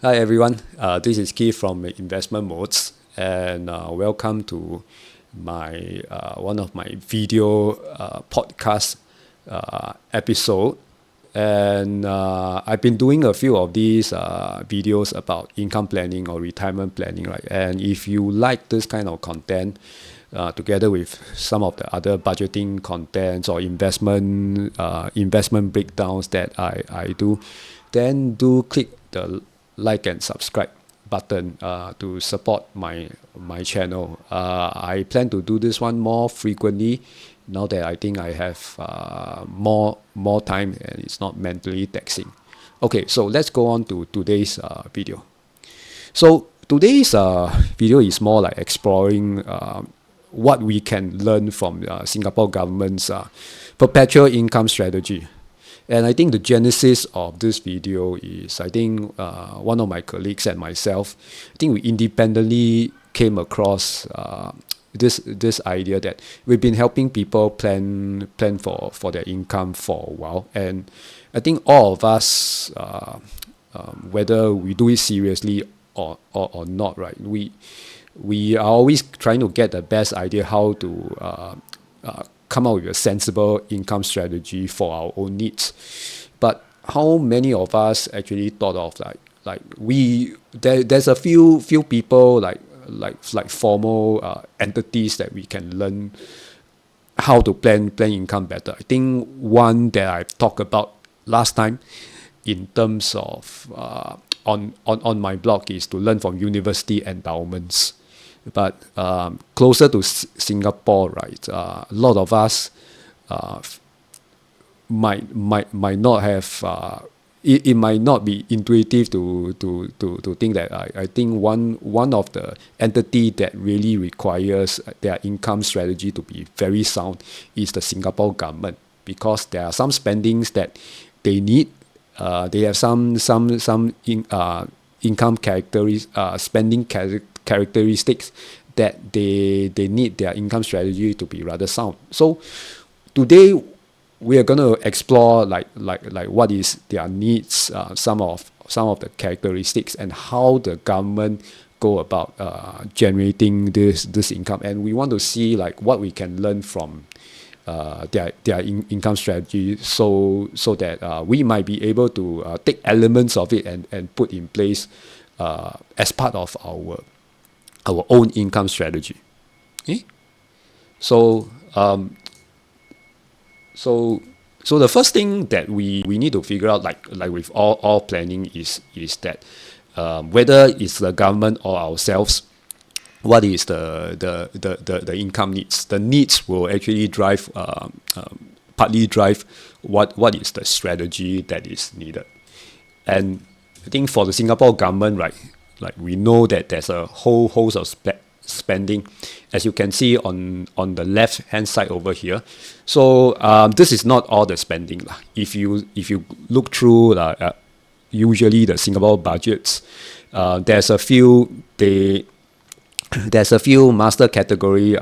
Hi everyone, this is Keith from Investment Modes, and welcome to my one of my video podcast episode. And I've been doing a few of these videos about income planning or retirement planning, right? And if you like this kind of content, together with some of the other budgeting contents or investment breakdowns that I do, then do click the like and subscribe button to support my channel. I plan to do this one more frequently now that I think I have more time and it's not mentally taxing. Okay, so let's go on to today's video. So today's video is more like exploring what we can learn from Singapore government's perpetual income strategy. And I think the genesis of this video is, I think one of my colleagues and myself, I think we independently came across this idea that we've been helping people plan for their income for a while. And I think all of us, whether we do it seriously or not, right? We are always trying to get the best idea how to come up with a sensible income strategy for our own needs. But how many of us actually thought of there's a few people like formal entities that we can learn how to plan income better. I think one that I talked about last time in terms of on my blog is to learn from university endowments. But closer to Singapore, right? A lot of us might not have. It might not be intuitive to think that. I think one of the entity that really requires their income strategy to be very sound is the Singapore government, because there are some spendings that they need. They have some income spending characteristics that they need their income strategy to be rather sound. So today we are going to explore like what is their needs, some of the characteristics, and how the government go about generating this income. And we want to see like what we can learn from their income strategy, so that we might be able to take elements of it and put in place as part of our own income strategy. Okay? So so the first thing that we need to figure out, like with all planning, is that whether it's the government or ourselves, what is the income needs. The needs will actually drive partly drive what is the strategy that is needed. And I think for the Singapore government, right, like we know that there's a whole host of spending, as you can see on the left hand side over here. So this is not all the spending. If you look through usually the Singapore budgets, there's a few master category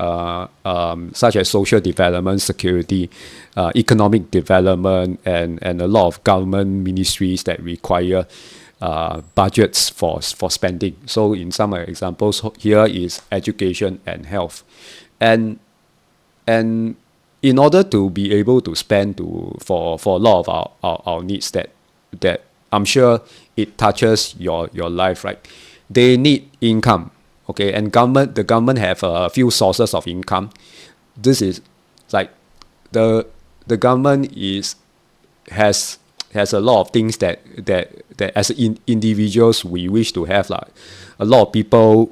such as social development, security, economic development, and a lot of government ministries that require budgets for spending. So in some examples here is education and health, and in order to be able to spend for a lot of our needs that I'm sure it touches your life, right? They need income, okay, and the government have a few sources of income. This is like the government has a lot of things that as individuals we wish to have. Like a lot of people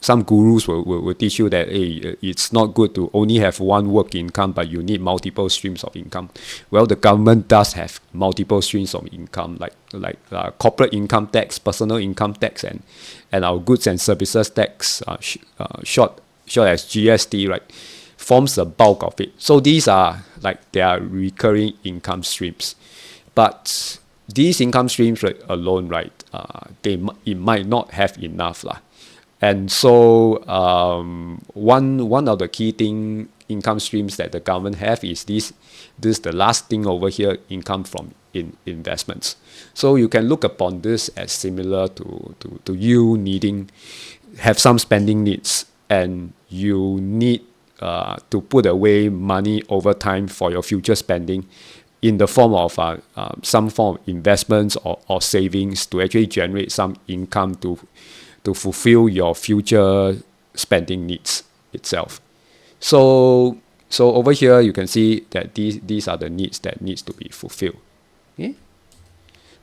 some gurus will teach you that, hey, it's not good to only have one work income, but you need multiple streams of income. Well, the government does have multiple streams of income, like corporate income tax, personal income tax, and our goods and services tax, short as GST, right, forms the bulk of it. So these are like their recurring income streams. But these income streams alone, right, it might not have enough lah. And so one of the key thing income streams that the government have is this the last thing over here, income from investments. So you can look upon this as similar to you needing have some spending needs, and you need to put away money over time for your future spending in the form of some form of investments or savings to actually generate some income to fulfill your future spending needs itself. So over here you can see that these are the needs that needs to be fulfilled. Okay?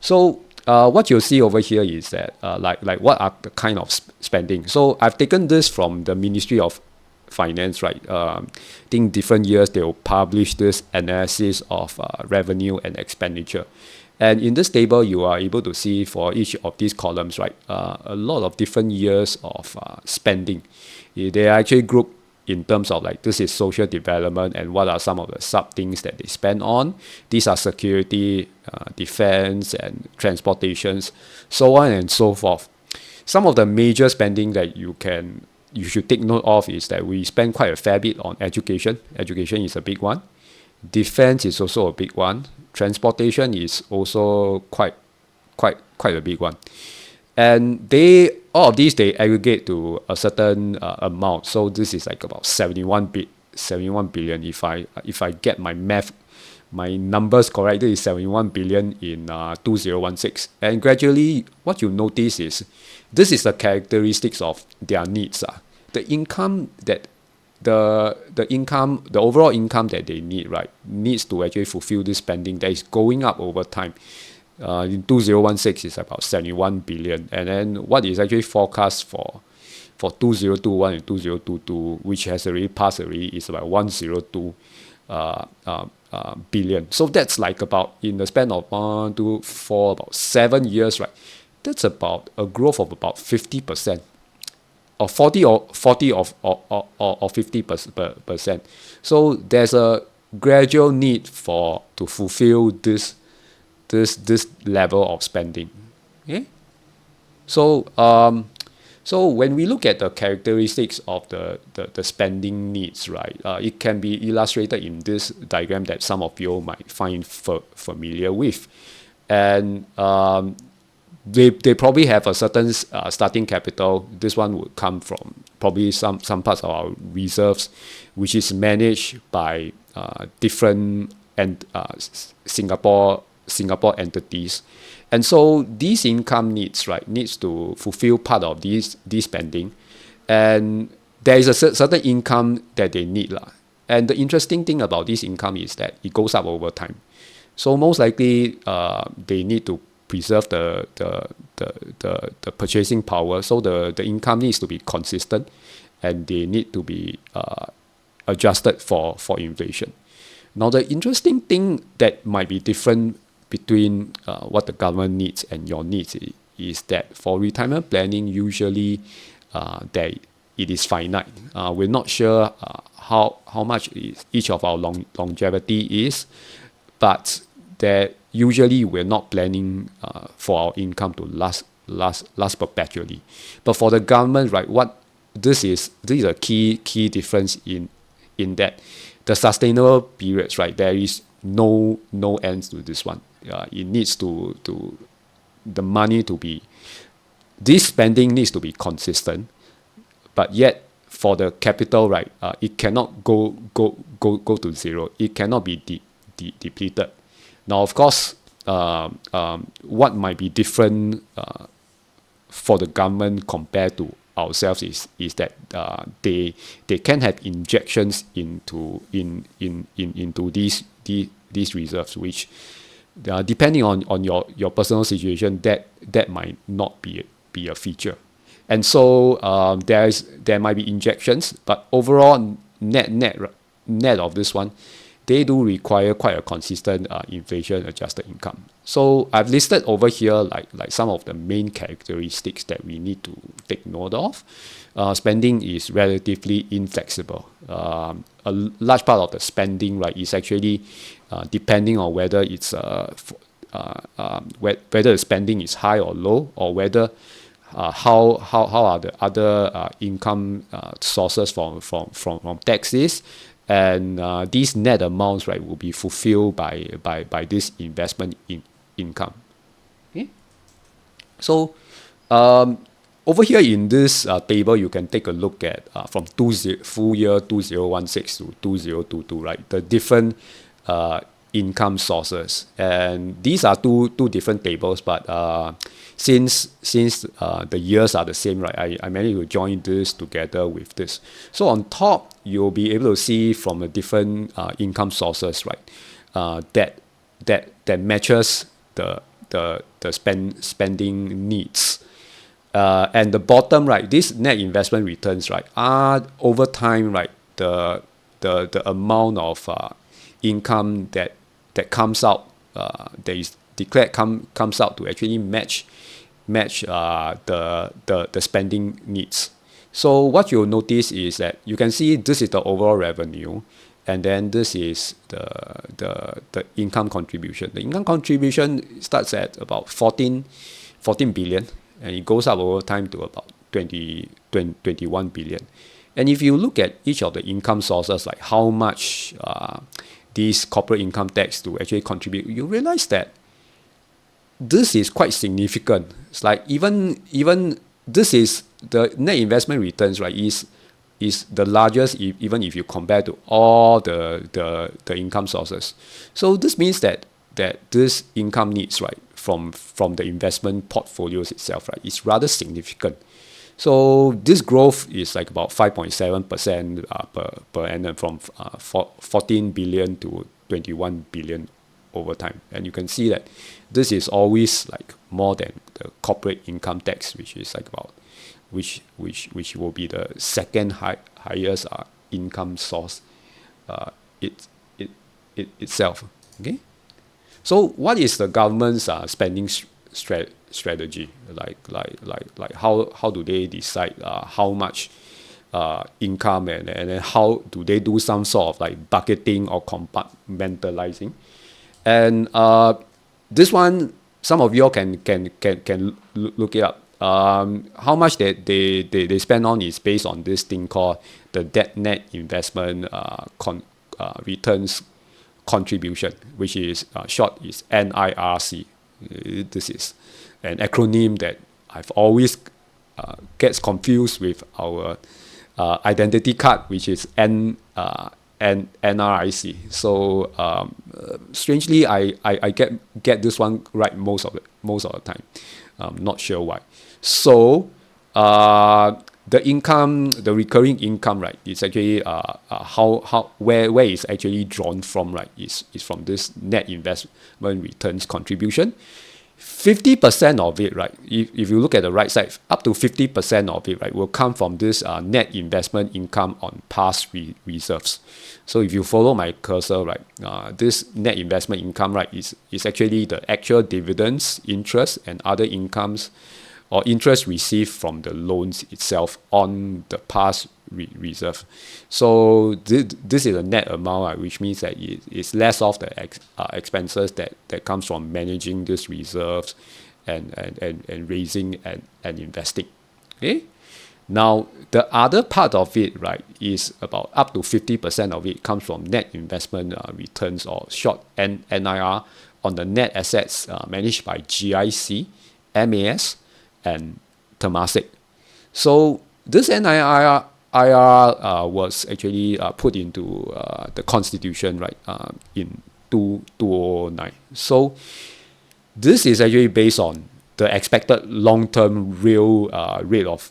So what you'll see over here is that like what are the kind of spending. So I've taken this from the Ministry of Finance, right? I think different years they will publish this analysis of revenue and expenditure. And in this table, you are able to see for each of these columns, right, a lot of different years of spending. They are actually grouped in terms of like this is social development and what are some of the sub things that they spend on. These are security, defense, and transportations, so on and so forth. Some of the major spending that you should take note of is that we spend quite a fair bit on education. Education is a big one. Defense is also a big one. Transportation is also quite a big one. And all of these they aggregate to a certain amount. So this is like about 71 billion. If I get my numbers correct, this is 71 billion in 2016. And gradually, what you notice is this is the characteristics of their needs. The income that the overall income that they need, right, needs to actually fulfill this spending that is going up over time. In 2016 is about 71 billion, and then what is actually forecast for 2021 and 2022, which has already passed already, is about 102 billion. So that's like about in the span of 1, 2, 4, about 7 years, right? That's about a growth of about 50%. Or 40 or 50%. So there's a gradual need to fulfill this level of spending. Okay? So when we look at the characteristics of the spending needs, right, it can be illustrated in this diagram that some of you might find familiar with. And they probably have a certain starting capital. This one would come from probably some parts of our reserves, which is managed by different Singapore entities. And so these income needs, right, needs to fulfill part of this spending. And there is a certain income that they need. And the interesting thing about this income is that it goes up over time. So most likely they need to preserve the purchasing power. So the income needs to be consistent, and they need to be adjusted for inflation. Now the interesting thing that might be different between what the government needs and your needs is that for retirement planning, usually that it is finite. We're not sure how much each of our longevity is, but that usually we're not planning for our income to last perpetually. But for the government, right, this is a key difference in that the sustainable periods, right, there is no ends to this one. It needs to the money to be, this spending needs to be consistent, but yet for the capital, right, it cannot go to zero. It cannot be depleted. Now, of course, what might be different for the government compared to ourselves is that they can have injections into these reserves, which depending on your personal situation, that might not be a feature. And so there might be injections, but overall net of this one, they do require quite a consistent inflation adjusted income. So I've listed over here like some of the main characteristics that we need to take note of. Spending is relatively inflexible. A large part of the spending, right, is actually depending on whether it's whether the spending is high or low, or whether how are the other income sources from taxes and these net amounts, right, will be fulfilled by this investment income. Okay, so over here in this table, you can take a look at from full year 2016 to 2022, right? The different income sources, and these are two different tables, but since the years are the same, right? I managed to join this together with this. So on top, you'll be able to see from the different income sources, right? That matches the spending needs. And the bottom, right, this net investment returns, right, are over time, right, the amount of income that comes out, that is declared comes out to actually match the spending needs. So what you'll notice is that you can see this is the overall revenue, and then this is the income contribution. The income contribution starts at about 14 billion, and it goes up over time to about 21 billion. And if you look at each of the income sources, like how much these corporate income tax to actually contribute, you realize that this is quite significant. It's like even this is the net investment returns, right, is the largest even if you compare to all the income sources. So this means that this income needs, right, from the investment portfolios itself, right, is rather significant. So this growth is like about 5.7% per annum, from 14 billion to 21 billion over time. And you can see that this is always like more than the corporate income tax, which is like about which will be the second highest income source itself. Okay, so what is the government's spending strategy? Like how do they decide how much income, and then how do they do some sort of like bucketing or compartmentalizing? And this one, some of you all can look it up. How much they spend on is based on this thing called the debt net investment returns contribution, which is short is NIRC. This is an acronym that I've always gets confused with our identity card, which is NRIC. So strangely, I get this one right most of the time. Not sure why. So the income, the recurring income, right, is actually where is actually drawn from, right, is from this net investment returns contribution. 50% of it, right, if you look at the right side, up to 50% of it, right, will come from this net investment income on past reserves. So if you follow my cursor, right, this net investment income, right, is actually the actual dividends, interest, and other incomes or interest received from the loans itself on the past reserve. So this is a net amount, right, which means that it's less of the expenses that comes from managing these reserves and raising and investing. Okay. Now the other part of it, right, is about up to 50% of it comes from net investment returns, or short NIR, on the net assets managed by GIC, MAS, and Temasek. So this NIR was actually put into the Constitution, right, in 2009. So this is actually based on the expected long-term real rate of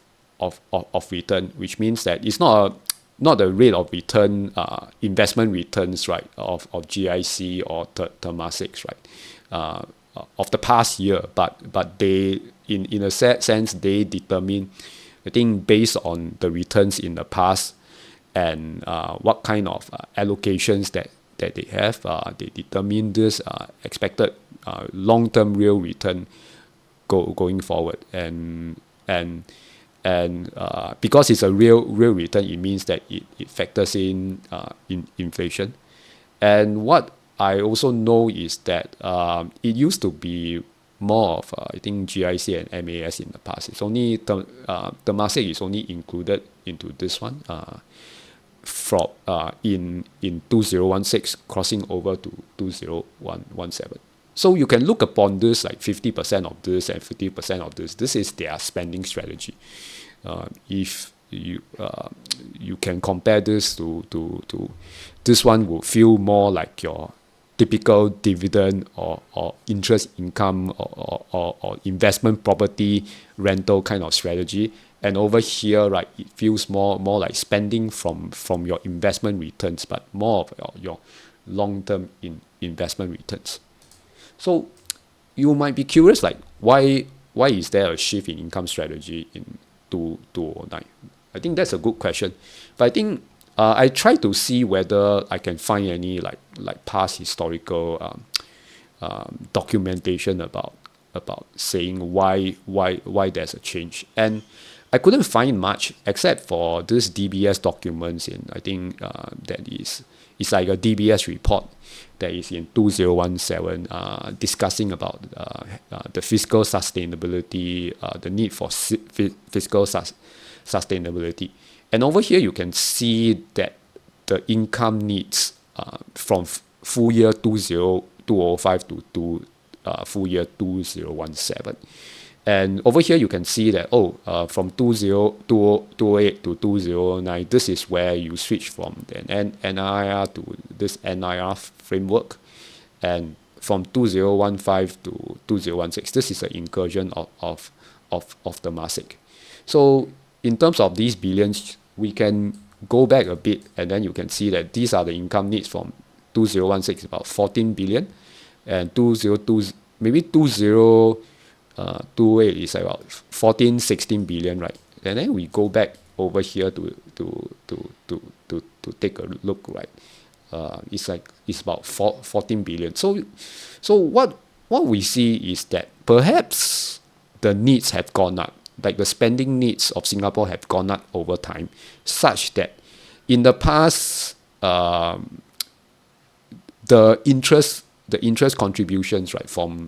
return, which means that it's not the rate of return, investment returns, right, of GIC or Temasek, right, of the past year, but they in a sense they determine, I think, based on the returns in the past and what kind of allocations that they have, they determine this expected long-term real return going forward, and because it's a real return, it means that it factors in inflation. And what I also know is that it used to be more of I think GIC and MAS in the past. It's only Temasek is only included into this one. from in 2016 crossing over to 2017. So you can look upon this like 50% of this and 50% of this. This is their spending strategy. If you can compare this to this one would feel more like your typical dividend or interest income or investment property rental kind of strategy. And over here, right, it feels more like spending from your investment returns, but more of your long-term investment returns. So you might be curious, like why is there a shift in income strategy in 2009? I think that's a good question, but I think I try to see whether I can find any like past historical documentation about saying why there's a change, and I couldn't find much except for this DBS documents in, I think that it's like a DBS report that is in 2017 discussing about the fiscal sustainability, the need for fiscal sustainability. And over here you can see that the income needs from full year 2005 to full year 2017. And over here you can see that from 2008 to 2009, this is where you switch from an NIR to this NIR framework, and from 2015 to 2016, this is an incursion of Temasek. So in terms of these billions, we can go back a bit, and then you can see that these are the income needs from 2016, about 14 billion, and 2020 maybe 2028 is about 14-16 billion, right? And then we go back over here to take a look, right? It's about 14 billion. So what we see is that perhaps the needs have gone up, like the spending needs of Singapore have gone up over time, such that in the past the interest contributions, right, from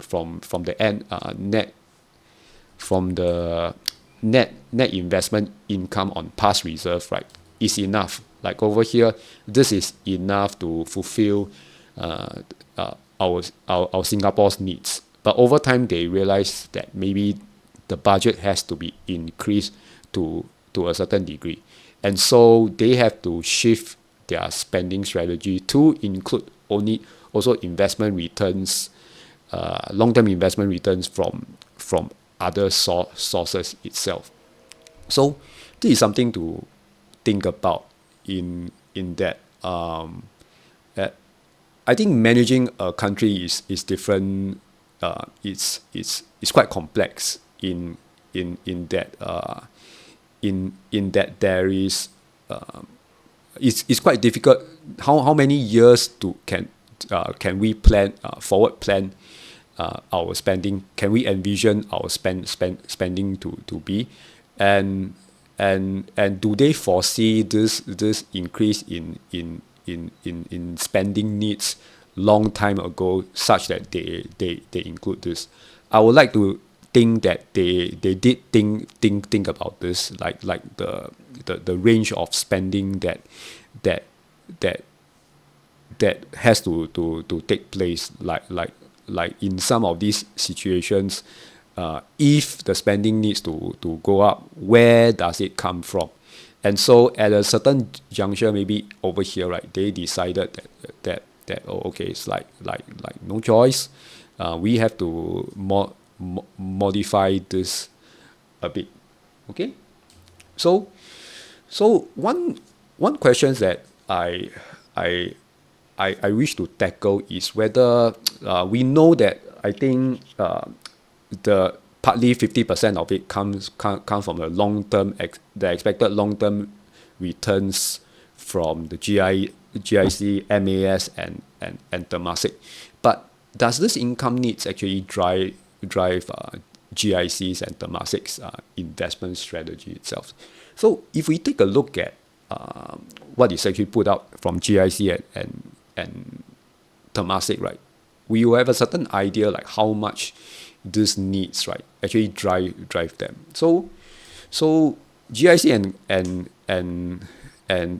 the net net investment income on past reserve, right, is enough. Like over here, this is enough to fulfill our Singapore's needs. But over time, they realize that maybe the budget has to be increased to a certain degree, and so they have to shift their spending strategy to include also investment returns, long-term investment returns from other sources itself. So this is something to think about in that I think managing a country is different. It's quite complex in that there is it's quite difficult. How many years can we plan forward plan our spending? Can we envision our spending to be, and do they foresee this increase in spending needs long time ago, such that they include this? I would like to think that they did think about this, like the range of spending that has to take place, like in some of these situations, if the spending needs to go up, where does it come from? And so at a certain juncture, maybe over here, right, they decided that okay, it's like no choice, we have to modify this a bit. Okay, so one question that I wish to tackle is whether we know that, I think the partly 50% of it comes from the the expected long-term returns from the GIC, MAS, and Temasek. But does this income needs actually drive GIC's and Temasek's investment strategy itself? So if we take a look at what is actually put out from GIC and Temasek, right, we will have a certain idea like how much this needs, right, actually drive them. So GIC and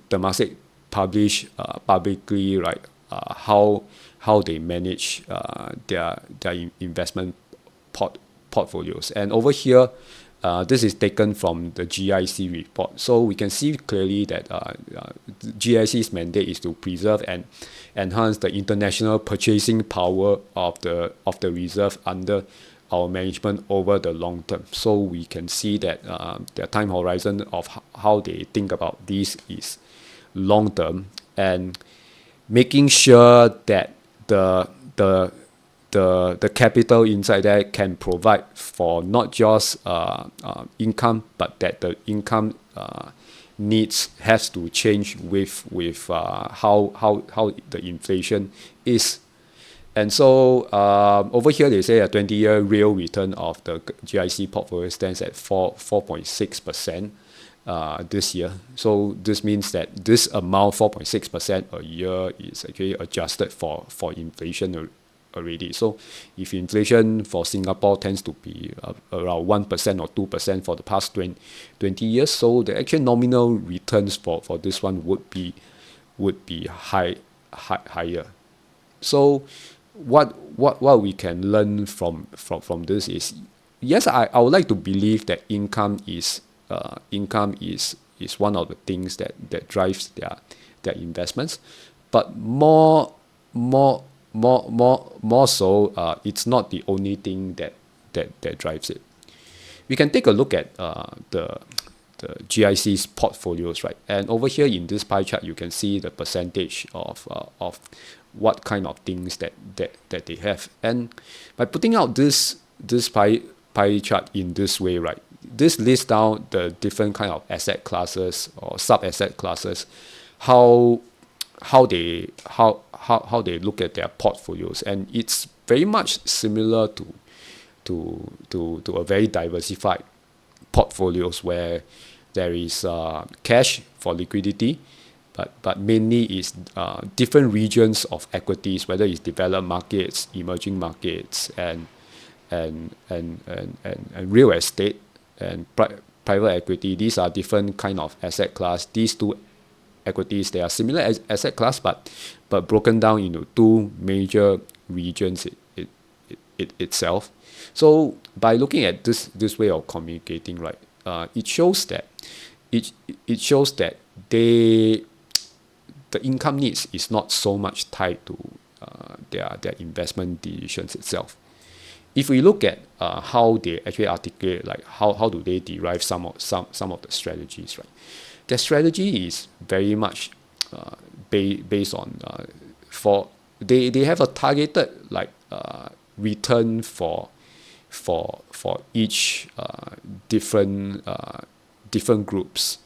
Temasek, publish publicly, right, how they manage their investment portfolios. And over here, this is taken from the GIC report. So we can see clearly that GIC's mandate is to preserve and enhance the international purchasing power of the reserve under our management over the long term. So we can see that their time horizon of how they think about this is long term, and making sure that the capital inside there can provide for not just income, but that the income needs has to change with how the inflation is. And so over here they say a 20-year real return of the GIC portfolio stands at 4.6% this year. So this means that this amount, 4.6% a year, is actually adjusted for inflation already. So if inflation for Singapore tends to be around 1% or 2% for the past 20 years, so the actual nominal returns for this one would be higher. So what we can learn from this is, yes, I would like to believe that income is one of the things that drives their investments, but more so, it's not the only thing that drives it. We can take a look at the GIC's portfolios, right? And over here in this pie chart, you can see the percentage of what kind of things that they have. And by putting out this pie chart in this way, right, this lists down the different kind of asset classes or sub-asset classes, how they look at their portfolios, and it's very much similar to a very diversified portfolios where there is cash for liquidity, but mainly is different regions of equities, whether it's developed markets, emerging markets, and real estate and private equity. These are different kind of asset class. These two equities, they are similar as asset class, but broken down into two major regions itself. So by looking at this way of communicating, right, it shows that the income needs is not so much tied to their investment decisions itself. If we look at how they actually articulate, like how do they derive some of the strategies, right? Their strategy is very much based on for they have a targeted return for each different groups,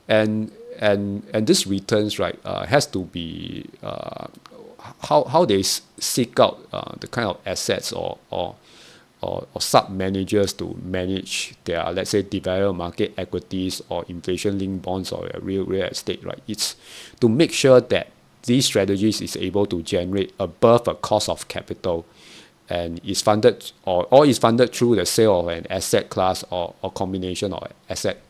and this returns, right, has to be how they seek out the kind of assets or sub managers to manage their, let's say, developed market equities or inflation-linked bonds or real estate, right? It's to make sure that these strategies is able to generate above a cost of capital, and is funded or is funded through the sale of an asset class or combination of asset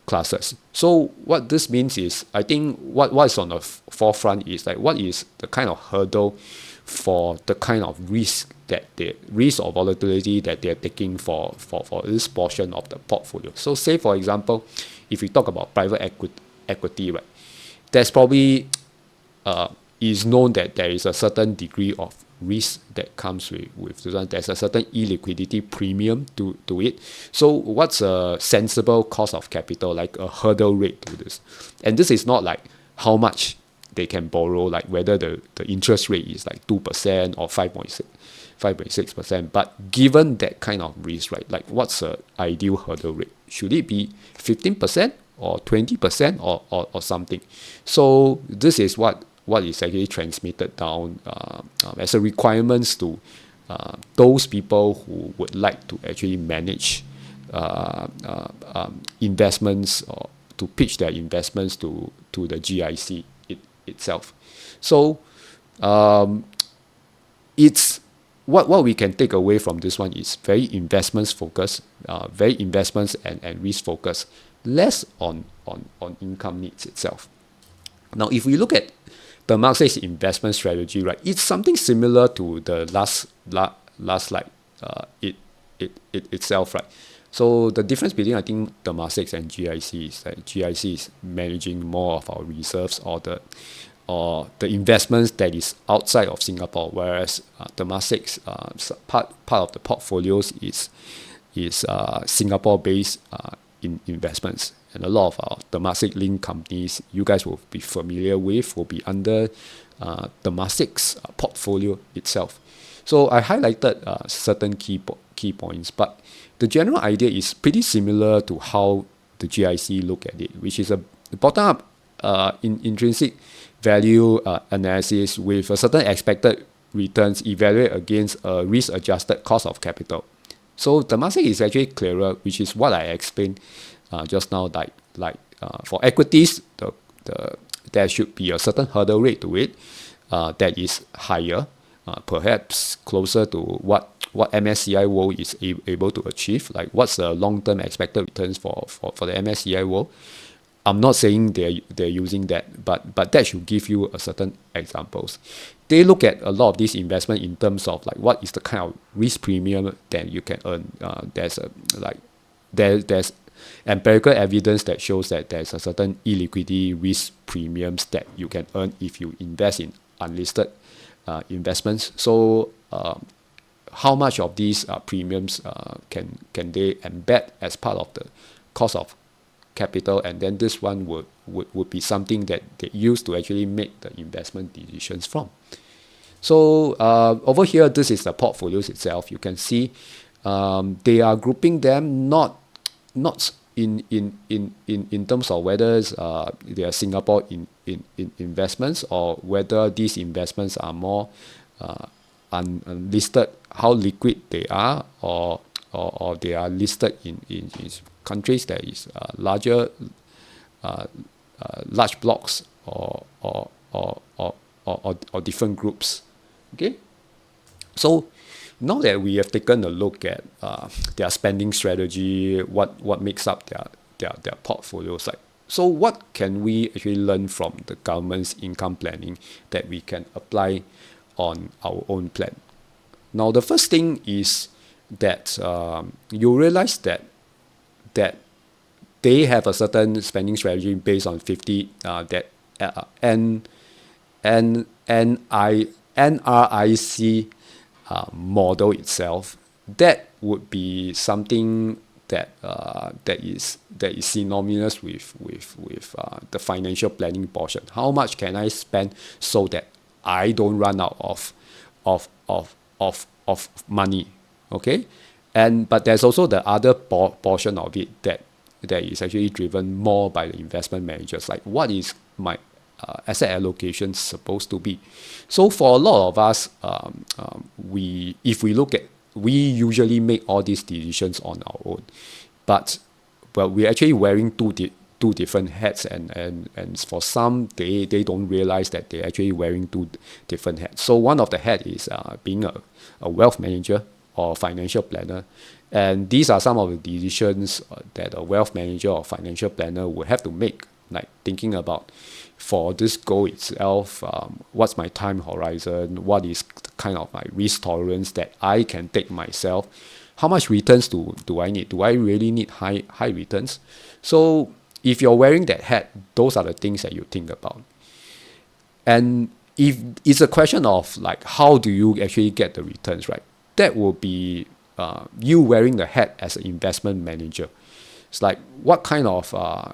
classes. So what this means is, I think what is on the forefront is like, what is the kind of hurdle for the kind of risk or volatility that they're taking for this portion of the portfolio. So say, for example, if we talk about private equity, right, there's probably is known that there is a certain degree of risk that comes with this one. There's a certain illiquidity premium to it. So what's a sensible cost of capital, like a hurdle rate to this? And this is not like how much they can borrow, like whether the interest rate is like 2% or 5.6%. But given that kind of risk, right, like what's the ideal hurdle rate? Should it be 15% or 20% or something? So this is what is actually transmitted down as a requirements to those people who would like to actually manage investments, or to pitch their investments to the GIC itself. So it's what we can take away from this one is very investments focused, very investments and risk focused, less on income needs itself. Now, if we look at Temasek's investment strategy, right, it's something similar to the last slide, it itself, right. So the difference between, I think, Temasek and GIC is that GIC is managing more of our reserves or the investments that is outside of Singapore, whereas Temasek's part of the portfolios is Singapore-based investments. And a lot of our Temasek linked companies you guys will be familiar with will be under Temasek's portfolio itself. So I highlighted certain key points, but the general idea is pretty similar to how the GIC look at it, which is a bottom-up intrinsic value analysis with a certain expected returns evaluate against a risk-adjusted cost of capital. So Temasek is actually clearer, which is what I explained just now. For equities, there should be a certain hurdle rate to it that is higher, perhaps closer to what MSCI World is able to achieve. Like, what's the long-term expected returns for the MSCI World? I'm not saying they're using that, but that should give you a certain examples. They look at a lot of this investment in terms of like what is the kind of risk premium that you can earn. There's empirical evidence that shows that there's a certain illiquidity risk premiums that you can earn if you invest in unlisted investments. So how much of these premiums can they embed as part of the cost of capital, and then this one would be something that they use to actually make the investment decisions from. So over here, this is the portfolios itself. You can see they are grouping them not in terms of whether they are Singapore in investments or whether these investments are more unlisted, how liquid they are, or they are listed in countries that is large blocks or different groups. Okay, so now that we have taken a look at their spending strategy, what makes up their portfolios, like, so what can we actually learn from the government's income planning that we can apply on our own plan? Now, the first thing is that you realize that they have a certain spending strategy based on 50 that NRIC model itself. That would be something that is synonymous with the financial planning portion. How much can I spend so that I don't run out of money? Okay, but there's also the other portion of it that is actually driven more by the investment managers. Like, what is my asset allocation supposed to be? So for a lot of us, we usually make all these decisions on our own, but we're actually wearing two different hats, and for some they don't realize that they're actually wearing two different hats. So one of the hat is being a wealth manager or financial planner, and these are some of the decisions that a wealth manager or financial planner will have to make, like thinking about, for this goal itself, what's my time horizon, what is the kind of my risk tolerance that I can take myself, how much returns do I need, do I really need high returns? So if you're wearing that hat, those are the things that you think about. And if it's a question of like, how do you actually get the returns, right? That will be you wearing the hat as an investment manager. It's like, what kind of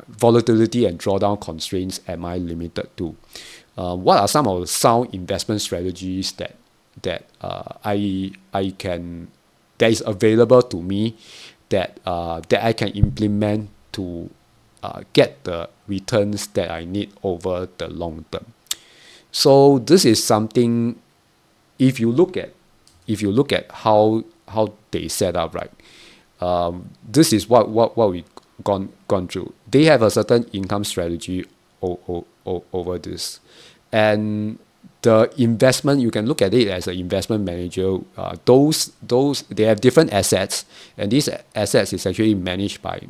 volatility and drawdown constraints am I limited to? What are some of the sound investment strategies that is available to me that I can implement to get the returns that I need over the long term? So this is something, if you look at how they set up, right? This is what we've gone through. They have a certain income strategy over this, and the investment, you can look at it as an investment manager. Those they have different assets, and these assets is actually managed by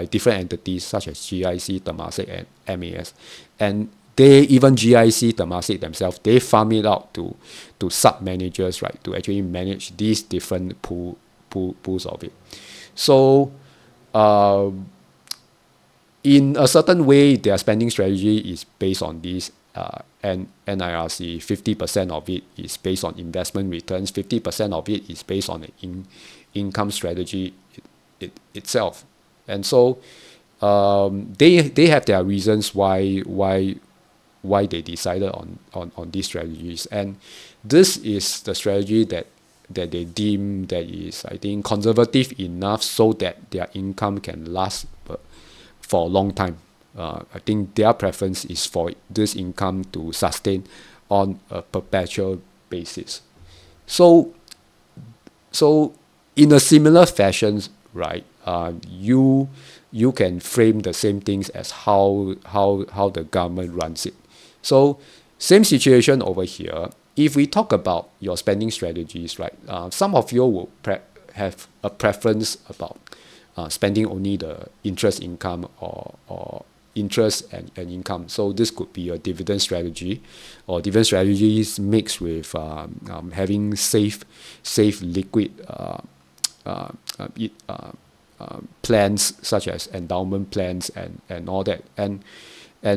different entities such as GIC, Temasek, and MAS, and they even GIC Temasek themselves, they farm it out to sub managers, right, to actually manage these different pools of it. So in a certain way, their spending strategy is based on this NIRC. 50% of it is based on investment returns. 50% of it is based on the income strategy itself. And so they have their reasons why they decided on these strategies. And this is the strategy that they deem that is, I think, conservative enough so that their income can last for a long time. I think their preference is for this income to sustain on a perpetual basis. So in a similar fashion, right, you can frame the same things as how the government runs it. So same situation over here. If we talk about your spending strategies, right, some of you will have a preference about spending only the interest income or interest and income. So this could be a dividend strategy, or dividend strategies mixed with having safe liquid plans such as endowment plans and all that. And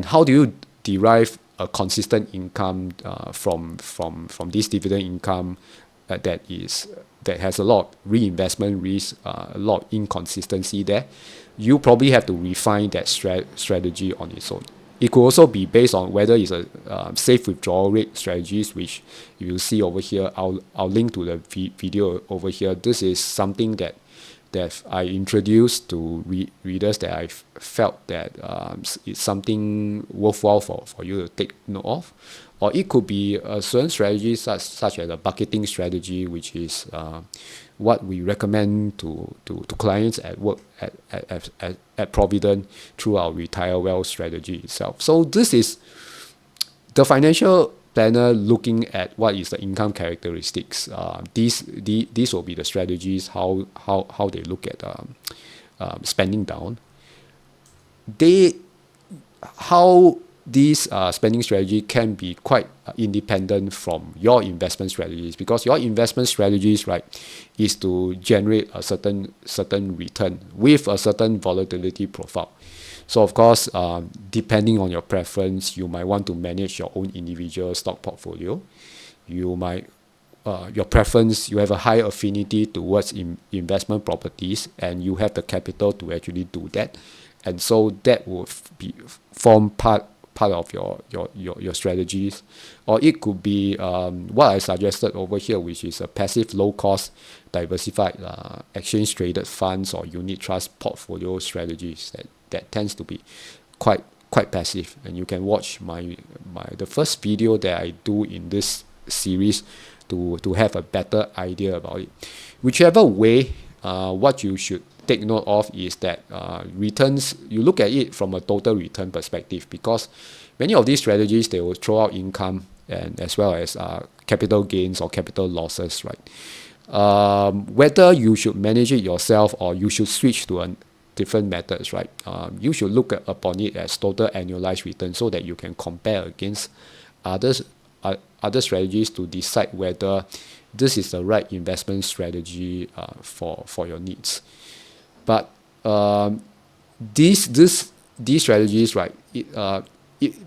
how do you derive a consistent income from this dividend income that has a lot of reinvestment risk, a lot of inconsistency there? You probably have to refine that strategy on its own. It could also be based on whether it's a safe withdrawal rate strategies, which you will see over here. I'll link to the video over here. This is something that I introduced to readers that I felt that it's something worthwhile for you to take note of. Or it could be a certain strategy such as a bucketing strategy, which is what we recommend to clients at work at Provident through our Retire Well strategy itself. So this is the financial planner looking at what is the income characteristics. These will be the strategies, how they look at spending down. How these spending strategy can be quite independent from your investment strategies, because your investment strategies, right, is to generate a certain return with a certain volatility profile. So of course, depending on your preference, you might want to manage your own individual stock portfolio. You might your preference, you have a high affinity towards investment properties, and you have the capital to actually do that, and so that will form part of your strategies. Or it could be what I suggested over here, which is a passive, low cost, diversified exchange traded funds or unit trust portfolio strategies that tends to be quite passive. And you can watch the first video that I do in this series to have a better idea about it. Whichever way, what you should take note of is that returns, you look at it from a total return perspective, because many of these strategies, they will throw out income and as well as capital gains or capital losses, right? Whether you should manage it yourself or you should switch to a different methods, right? You should look upon it as total annualized return so that you can compare against other strategies to decide whether this is the right investment strategy for your needs. But these strategies, right,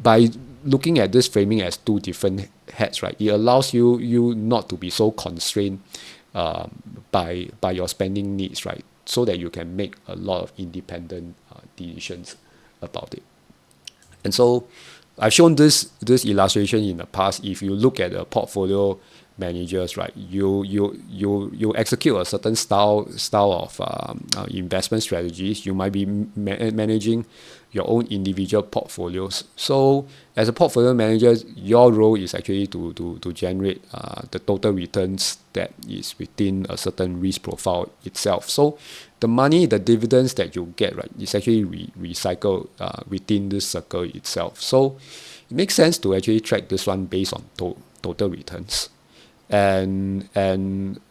by looking at this framing as two different hats, right, it allows you not to be so constrained by your spending needs, right, so that you can make a lot of independent decisions about it. And so I've shown this illustration in the past. If you look at the portfolio managers, right, you execute a certain style of investment strategies. You might be managing your own individual portfolios. So as a portfolio manager, your role is actually to generate the total returns that is within a certain risk profile itself. So the money, the dividends that you get, right, is actually recycled within this circle itself. So it makes sense to actually track this one based on total returns. And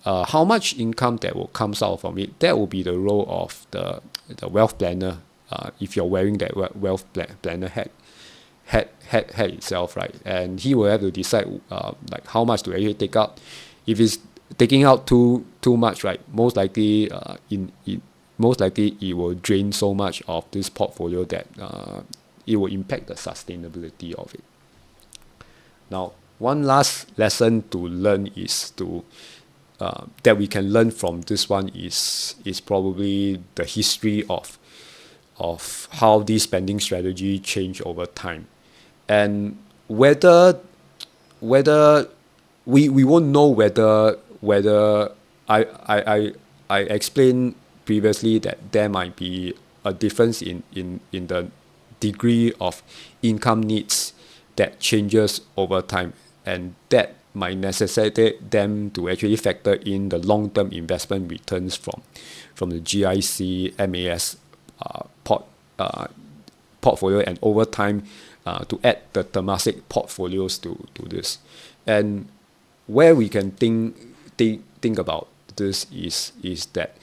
how much income that will comes out from it, that will be the role of the wealth planner, if you're wearing that wealth planner hat. had itself, right? And he will have to decide like how much to actually take out. If it's taking out too much, right? Most likely it will drain so much of this portfolio that it will impact the sustainability of it. Now, one last lesson to learn is that we can learn from this one is probably the history of how this spending strategy change over time, and whether we won't know whether I explained previously that there might be a difference in the degree of income needs that changes over time, and that might necessitate them to actually factor in the long-term investment returns from the GIC MAS portfolio, and over time to add the Temasek portfolios to this. And where we can think about this is that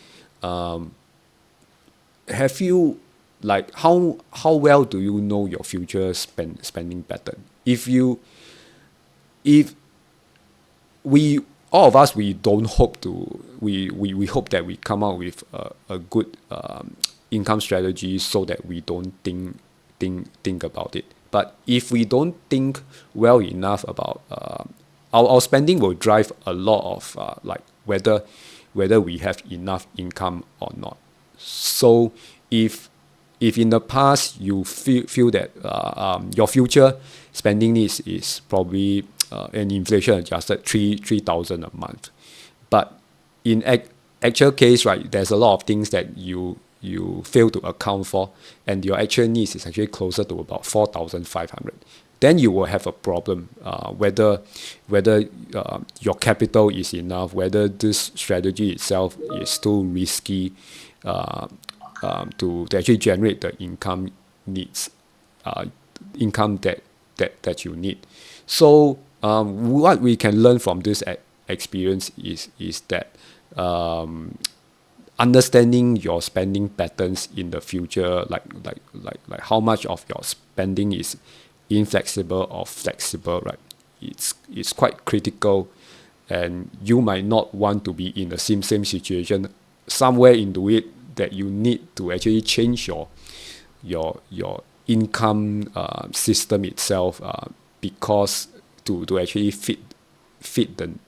have you, like, how well do you know your future spending pattern? If we all of us, we don't hope to we hope that we come out with a good income strategy so that we don't think about it. But if we don't think well enough about our spending, will drive a lot of like whether we have enough income or not. So if in the past you feel that your future spending needs is probably an inflation adjusted 3,000 a month, but in actual case, right, there's a lot of things that you fail to account for, and your actual needs is actually closer to about 4,500. Then you will have a problem whether your capital is enough, whether this strategy itself is too risky to actually generate the income needs, income that you need. So what we can learn from this experience is that understanding your spending patterns in the future, like how much of your spending is inflexible or flexible, right? It's quite critical, and you might not want to be in the same situation somewhere into it that you need to actually change your income system itself because to actually fit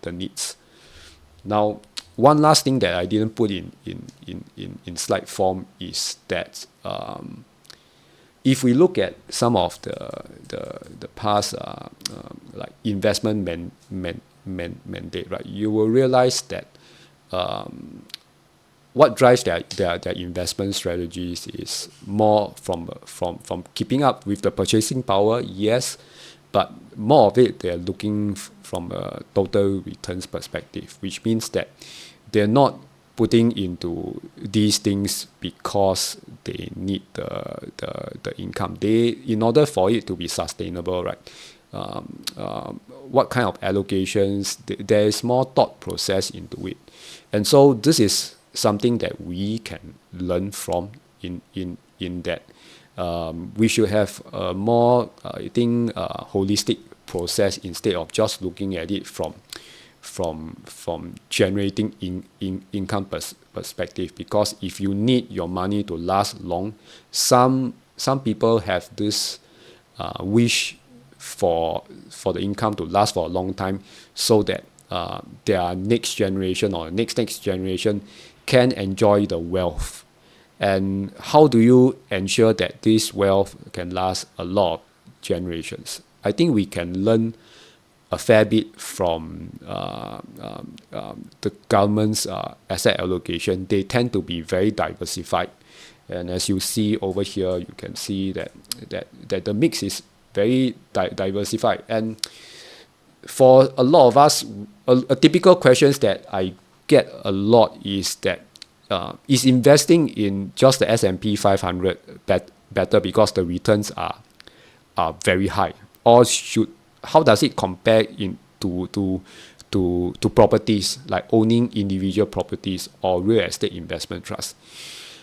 the needs. Now, one last thing that I didn't put in slide form is that if we look at some of the past like investment mandate, right, you will realize that what drives their investment strategies is more from keeping up with the purchasing power, yes, but more of it they're looking from a total returns perspective, which means that they're not putting into these things because they need the income. In order for it to be sustainable, right? What kind of allocations? There is more thought process into it, and so this is something that we can learn from in that we should have a more holistic process instead of just looking at it from generating income perspective. Because if you need your money to last long, some people have this wish for the income to last for a long time, so that their next generation or next generation can enjoy the wealth. And how do you ensure that this wealth can last a lot of generations? I think we can learn a fair bit from the government's asset allocation. They tend to be very diversified, and as you see over here, you can see that the mix is very diversified. And for a lot of us, a typical questions that I get a lot is that is investing in just the S&P 500 better because the returns are very high, or how does it compare to properties, like owning individual properties or real estate investment trusts?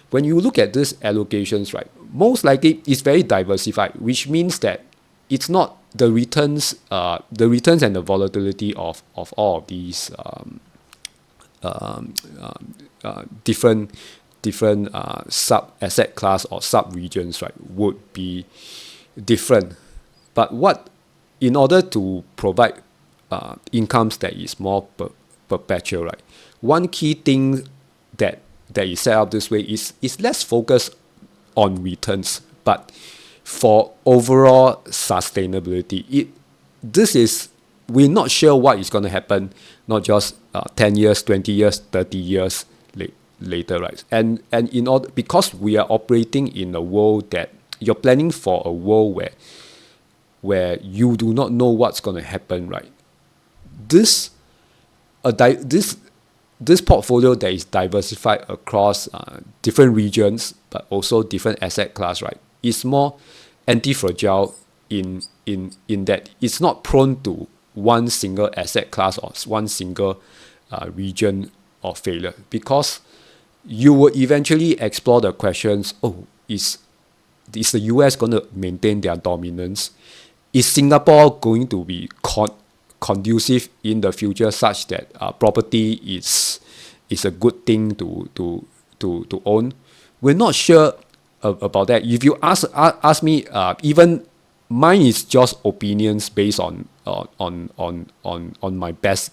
When you look at these allocations, right, most likely it's very diversified, which means that it's not the returns and the volatility of all of these different sub asset class or sub regions, right, would be different. But in order to provide incomes that is more perpetual, right, one key thing that is set up this way is less focused on returns, but for overall sustainability. We're not sure what is going to happen, not just 10 years, 20 years, 30 years later, right? And because we are operating in a world that you're planning for, a world where you do not know what's going to happen, right? This portfolio that is diversified across different regions, but also different asset class, right, is more anti-fragile in that it's not prone to one single asset class or one single region of failure, because you will eventually explore the questions: is the US going to maintain their dominance? Is Singapore going to be conducive in the future, such that property is a good thing to own? We're not sure about that. If you ask me, even mine is just opinions based on my best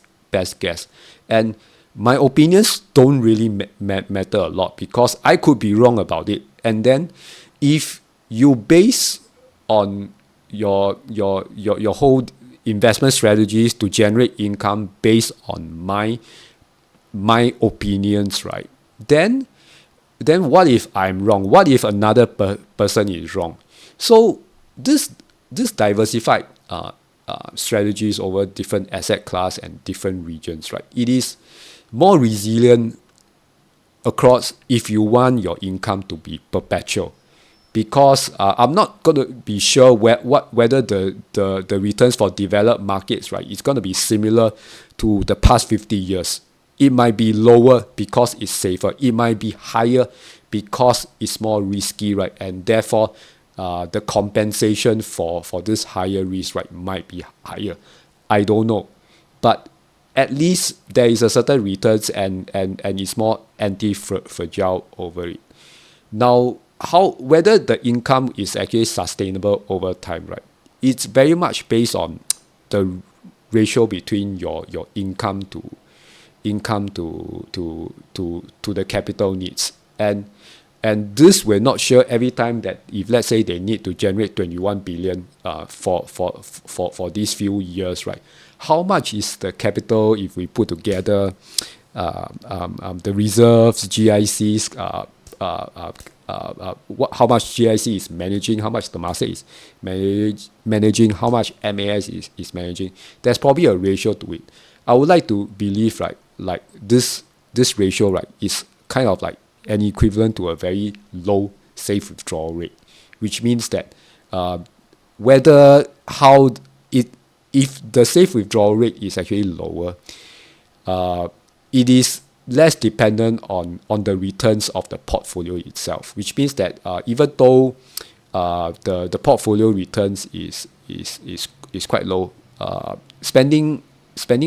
guess, and my opinions don't really matter a lot, because I could be wrong about it. And then if you base on your whole investment strategies to generate income based on my opinions, right, then what if I'm wrong? What if another person is wrong? So this diversified strategies over different asset class and different regions, right, it is more resilient across, if you want your income to be perpetual. Because I'm not going to be sure whether the returns for developed markets, right, is going to be similar to the past 50 years. It might be lower because it's safer. It might be higher because it's more risky, right? And therefore, the compensation for this higher risk, right, might be higher. I don't know. But at least there is a certain returns, and it's more anti-fragile over it. Now, whether the income is actually sustainable over time, right? It's very much based on the ratio between your income to the capital needs, and this we're not sure every time that if, let's say, they need to generate 21 billion for these few years, right? How much is the capital if we put together the reserves, GICs, how much GIC is managing, how much the market is managing, how much MAS is managing? There's probably a ratio to it. I would like to believe, right, like this ratio, right, is kind of like an equivalent to a very low safe withdrawal rate, which means that if the safe withdrawal rate is actually lower, it is less dependent on the returns of the portfolio itself, which means that even though the portfolio returns is quite low, spending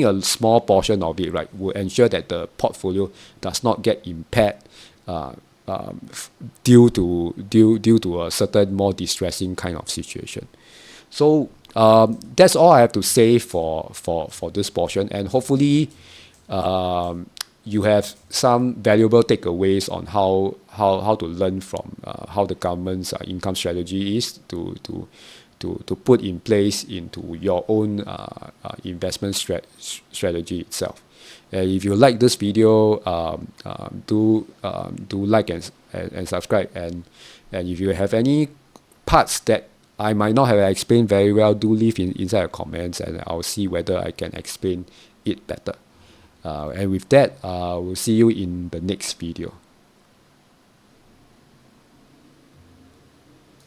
a small portion of it, right, will ensure that the portfolio does not get impaired due to a certain more distressing kind of situation. So that's all I have to say for this portion, and hopefully you have some valuable takeaways on how to learn from how the government's income strategy is to put in place into your own investment strategy itself. If you like this video, do like and subscribe, and if you have any parts that I might not have explained very well, do leave inside the comments, and I'll see whether I can explain it better. And with that, we'll see you in the next video.